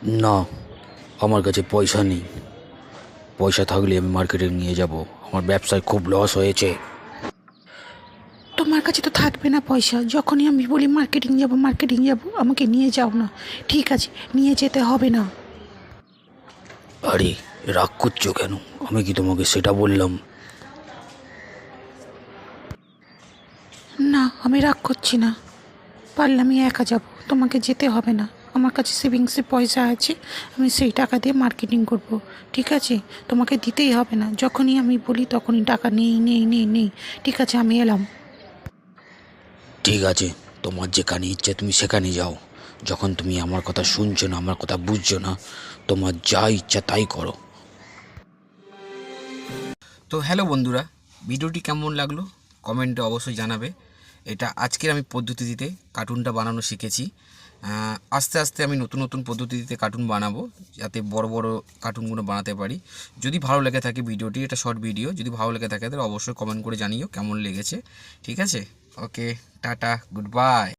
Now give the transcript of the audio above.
না, আমার কাছে পয়সা নেই। পয়সা থাকলে আমি মার্কেটে নিয়ে যাব। আমার ব্যবসায় খুব লস হয়েছে। তোমার কাছে তো থাকবে না পয়সা। যখনই আমি বলি মার্কেটিং যাব মার্কেটিং যাব, আমাকে নিয়ে যাও না। ঠিক আছে, নিয়ে যেতে হবে না। আরে, রাগ করছো কেন? আমি কি তোমাকে সেটা বললাম? না, আমি রাগ করছি না। পারলে আমি একা যাব, তোমাকে যেতে হবে না। আমার কাছে সেভিংসে পয়সা আছে, আমি সেই টাকা দিয়ে মার্কেটিং করব। ঠিক আছে, তোমাকে দিতেই হবে না। যখনই আমি বলি তখনই টাকা নেই নেই নেই নেই। ঠিক আছে, আমি এলাম। ঠিক আছে, তোমার যেখানে ইচ্ছে তুমি সেখানে যাও। যখন তুমি আমার কথা শুনছো না, আমার কথা বুঝছো না, তোমার যা ইচ্ছা তাই করো। তো হ্যালো বন্ধুরা, ভিডিওটি কেমন লাগলো কমেন্টে অবশ্যই জানাবে। এটা আজকের আমি পদ্ধতিতে কার্টুনটা বানানো শিখেছি। আস্তে আস্তে আমি নতুন নতুন পদ্ধতিতে কার্টুন বানাবো, যাতে বড় বড় কার্টুনগুলো বানাতে পারি। যদি ভালো লেগে থাকে ভিডিওটি, এটা শর্ট ভিডিও, যদি ভালো লেগে থাকে তাহলে অবশ্যই কমেন্ট করে জানিও কেমন লেগেছে। ঠিক আছে, ওকে, টাটা, গুড বাই।